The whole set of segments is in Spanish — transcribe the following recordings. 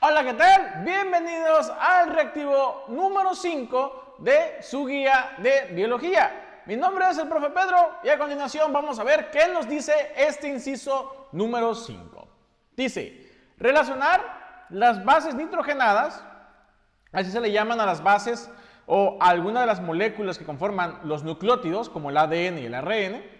Hola, ¿qué tal? Bienvenidos al reactivo número 5 de su guía de biología. Mi nombre es el profe Pedro y a continuación vamos a ver qué nos dice este inciso número 5. Dice, relacionar las bases nitrogenadas, así se le llaman a las bases o a algunas de las moléculas que conforman los nucleótidos, como el ADN y el ARN,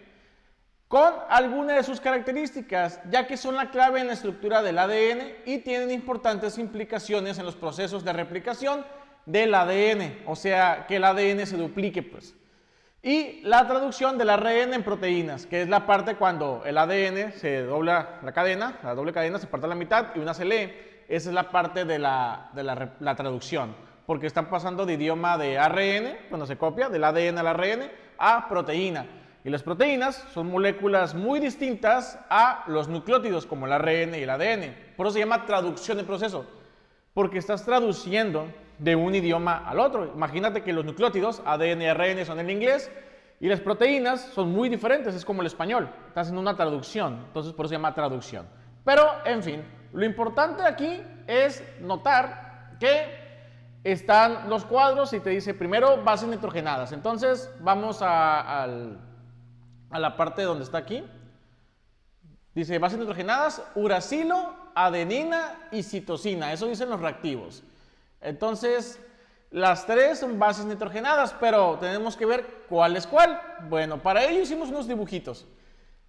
con algunas de sus características, ya que son la clave en la estructura del ADN y tienen importantes implicaciones en los procesos de replicación del ADN, o sea, que el ADN se duplique, pues. Y la traducción del ARN en proteínas, que es la parte cuando el ADN se dobla la cadena, la doble cadena se parte a la mitad y una se lee. Esa es la parte de la traducción, porque están pasando de idioma de ARN, cuando se copia, del ADN al ARN, a proteína. Y las proteínas son moléculas muy distintas a los nucleótidos, como el ARN y el ADN. Por eso se llama traducción de proceso, porque estás traduciendo de un idioma al otro. Imagínate que los nucleótidos, ADN y ARN, son el inglés, y las proteínas son muy diferentes, es como el español. Estás haciendo una traducción, entonces por eso se llama traducción. Pero, en fin, lo importante aquí es notar que están los cuadros y te dice primero bases nitrogenadas. Entonces, vamos a la parte donde está aquí. Dice bases nitrogenadas, uracilo, adenina y citosina. Eso dicen los reactivos. Entonces, las tres son bases nitrogenadas, pero tenemos que ver cuál es cuál. Bueno, para ello hicimos unos dibujitos.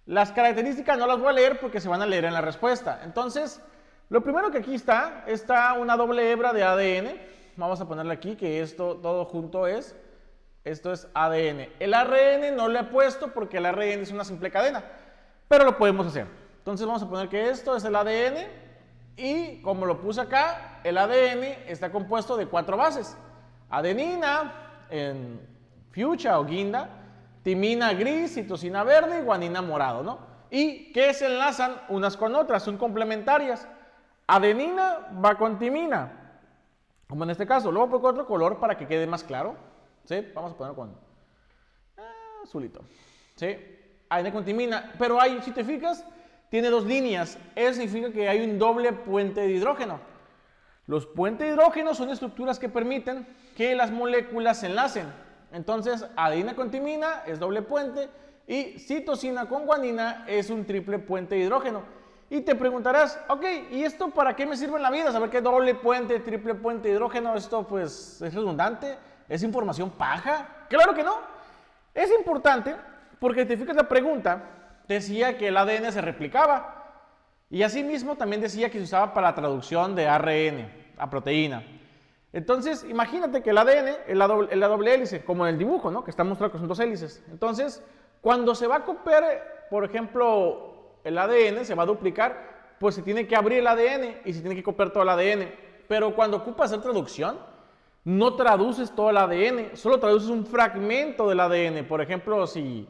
Las características no las voy a leer porque se van a leer en la respuesta. Entonces, lo primero que aquí está una doble hebra de ADN. Vamos a ponerle aquí que esto todo junto es, esto es ADN. El ARN no le he puesto porque el ARN es una simple cadena, pero lo podemos hacer. Entonces vamos a poner que esto es el ADN y como lo puse acá, el ADN está compuesto de 4 bases. Adenina en fuchsia o guinda, timina gris, citosina verde y guanina morado, ¿no? Y que se enlazan unas con otras, son complementarias. Adenina va con timina, como en este caso. Luego pongo otro color para que quede más claro. ¿Sí? Vamos a ponerlo con azulito. ¿Sí? Adenina con timina. Pero hay, si te fijas, tiene 2 líneas. Eso significa que hay un doble puente de hidrógeno. Los puentes de hidrógeno son estructuras que permiten que las moléculas se enlacen. Entonces, adenina con timina es doble puente y citosina con guanina es un triple puente de hidrógeno. Y te preguntarás, ok, ¿y esto para qué me sirve en la vida? Saber qué doble puente, triple puente de hidrógeno, esto pues es redundante, es información paja. Claro que no. Es importante porque te fijas la pregunta, decía que el ADN se replicaba. Y asimismo también decía que se usaba para la traducción de ARN a proteína. Entonces, imagínate que el ADN es la doble hélice, como en el dibujo, ¿no? Que está mostrado que son 2 hélices. Entonces, cuando se va a copiar, por ejemplo, el ADN, se va a duplicar, pues se tiene que abrir el ADN y se tiene que copiar todo el ADN. Pero cuando ocupas hacer traducción, no traduces todo el ADN, solo traduces un fragmento del ADN. Por ejemplo, si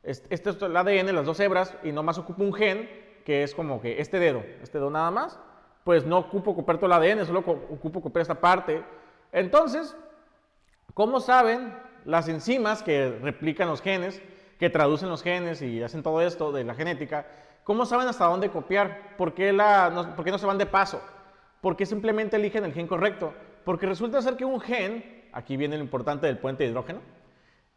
este es el ADN, las 2 hebras, y nomás ocupa un gen, que es como que este dedo nada más, pues no ocupo copiar todo el ADN, solo ocupo copiar esta parte. Entonces, ¿cómo saben las enzimas que replican los genes, que traducen los genes y hacen todo esto de la genética? ¿Cómo saben hasta dónde copiar? ¿Por qué no se van de paso? ¿Por qué simplemente eligen el gen correcto? Porque resulta ser que un gen, aquí viene lo importante del puente de hidrógeno,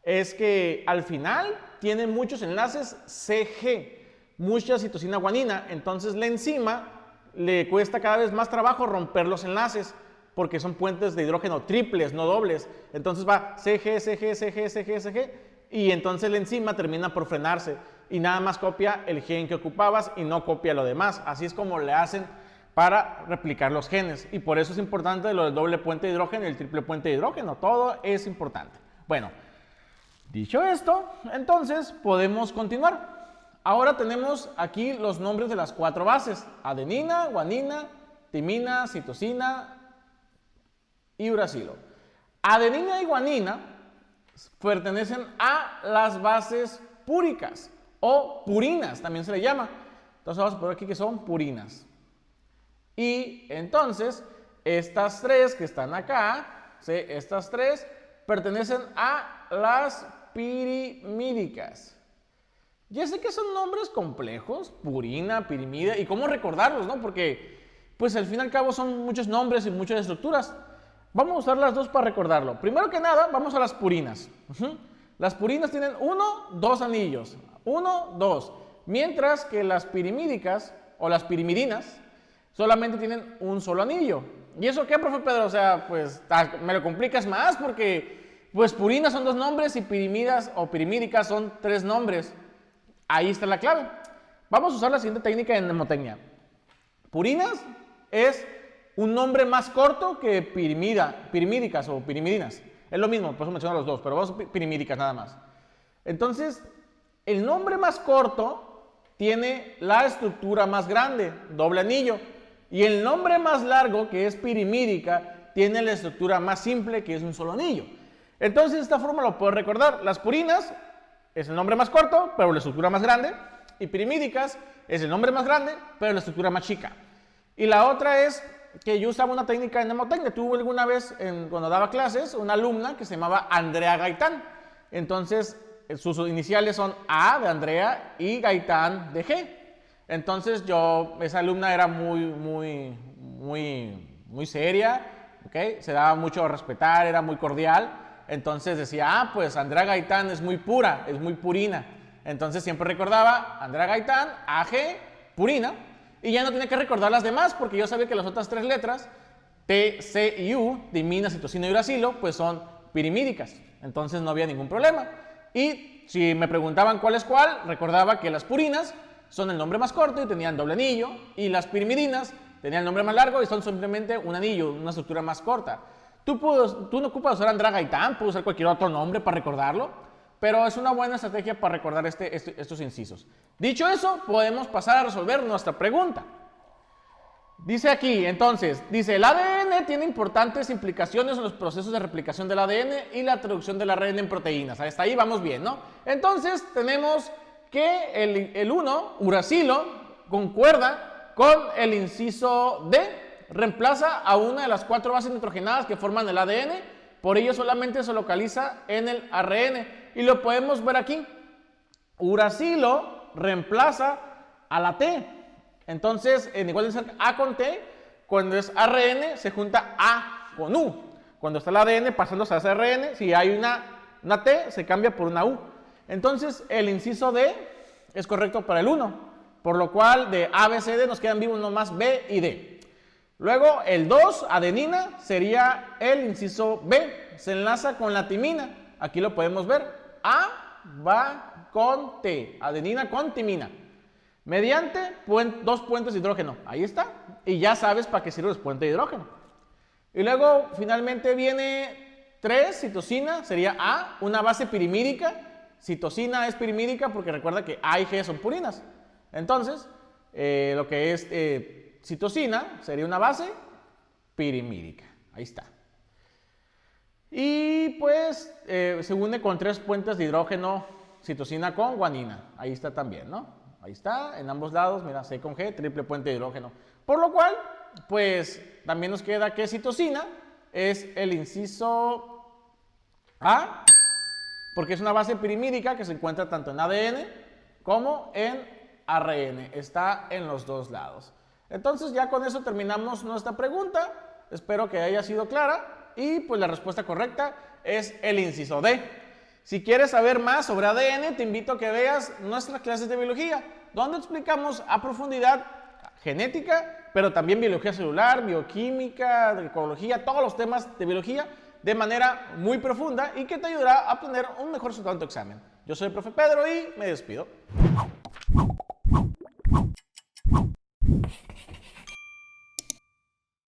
es que al final tiene muchos enlaces CG, mucha citosina guanina, entonces la enzima le cuesta cada vez más trabajo romper los enlaces porque son puentes de hidrógeno triples, no dobles. Entonces va CG, CG, CG, CG, CG y entonces la enzima termina por frenarse y nada más copia el gen que ocupabas y no copia lo demás. Así es como le hacen para replicar los genes y por eso es importante lo del doble puente de hidrógeno y el triple puente de hidrógeno. Todo es importante. Bueno, dicho esto, entonces podemos continuar. Ahora tenemos aquí los nombres de las 4 bases: adenina, guanina, timina, citosina y uracilo. Adenina y guanina pertenecen a las bases púricas o purinas, también se le llama. Entonces vamos a poner aquí que son purinas. Y entonces estas 3 que están acá, ¿sí? Estas 3 pertenecen a las pirimídicas. Ya sé que son nombres complejos, purina, pirimida, y cómo recordarlos, ¿no? Porque pues al fin y al cabo son muchos nombres y muchas estructuras. Vamos a usar las dos para recordarlo. Primero que nada, vamos a las purinas. Las purinas tienen 1, 2 anillos. 1, 2. Mientras que las pirimídicas o las pirimidinas solamente tienen un solo anillo. ¿Y eso qué, profe Pedro? O sea, pues me lo complicas más porque pues purinas son 2 nombres y pirimidas o pirimídicas son 3 nombres. Ahí está la clave. Vamos a usar la siguiente técnica en mnemotecnia. Purinas es un nombre más corto que pirimídicas o pirimidinas. Es lo mismo, por eso menciono los dos, pero vamos a pirimídicas nada más. Entonces, el nombre más corto tiene la estructura más grande, doble anillo. Y el nombre más largo, que es pirimídica, tiene la estructura más simple, que es un solo anillo. Entonces, de esta forma lo puedo recordar. Las purinas es el nombre más corto, pero la estructura más grande. Y pirimídicas es el nombre más grande, pero la estructura más chica. Y la otra es que yo usaba una técnica de mnemotecnia. Tuve alguna vez, cuando daba clases, una alumna que se llamaba Andrea Gaitán. Entonces, sus iniciales son A de Andrea y Gaitán de G. Entonces, esa alumna era muy seria, ¿okay? Se daba mucho a respetar, era muy cordial. Entonces decía, pues Andrea Gaitán es muy pura, es muy purina. Entonces siempre recordaba Andrea Gaitán, AG, purina. Y ya no tenía que recordar las demás porque yo sabía que las otras 3 letras, T, C y U, dimina, citosina y uracilo, pues son pirimídicas. Entonces no había ningún problema. Y si me preguntaban cuál es cuál, recordaba que las purinas son el nombre más corto y tenían doble anillo. Y las pirimidinas tenían el nombre más largo y son simplemente un anillo, una estructura más corta. Tú no ocupas usar Andrea Gaitán, puedes usar cualquier otro nombre para recordarlo. Pero es una buena estrategia para recordar estos incisos. Dicho eso, podemos pasar a resolver nuestra pregunta. Dice aquí, entonces, el ADN tiene importantes implicaciones en los procesos de replicación del ADN y la traducción del ARN en proteínas. Hasta ahí vamos bien, ¿no? Entonces, tenemos que el 1, uracilo, concuerda con el inciso D, reemplaza a una de las 4 bases nitrogenadas que forman el ADN, por ello solamente se localiza en el ARN. Y lo podemos ver aquí. Uracilo reemplaza a la T. Entonces, en igual de ser A con T, cuando es ARN se junta A con U. Cuando está el ADN pasándose a ese ARN, si hay una T, se cambia por una U. Entonces, el inciso D es correcto para el 1. Por lo cual, de A, B, C, D nos quedan vivos nomás B y D. Luego, el 2, adenina, sería el inciso B. Se enlaza con la timina. Aquí lo podemos ver. A va con T, adenina con timina, mediante 2 puentes de hidrógeno. Ahí está. Y ya sabes para qué sirve los puentes de hidrógeno. Y luego finalmente viene 3, citosina, sería A, una base pirimídica. Citosina es pirimídica porque recuerda que A y G son purinas. Entonces, lo que es citosina sería una base pirimídica. Ahí está. Y pues se une con 3 puentes de hidrógeno, citosina con guanina. Ahí está también, ¿no? Ahí está, en ambos lados, mira, C con G, triple puente de hidrógeno. Por lo cual, pues también nos queda que citosina es el inciso A, porque es una base pirimídica que se encuentra tanto en ADN como en ARN. Está en los 2 lados. Entonces ya con eso terminamos nuestra pregunta. Espero que haya sido clara. Y pues la respuesta correcta es el inciso D. Si quieres saber más sobre ADN, te invito a que veas nuestras clases de biología, donde explicamos a profundidad genética, pero también biología celular, bioquímica, ecología, todos los temas de biología de manera muy profunda y que te ayudará a obtener un mejor resultado en tu examen. Yo soy el profe Pedro y me despido.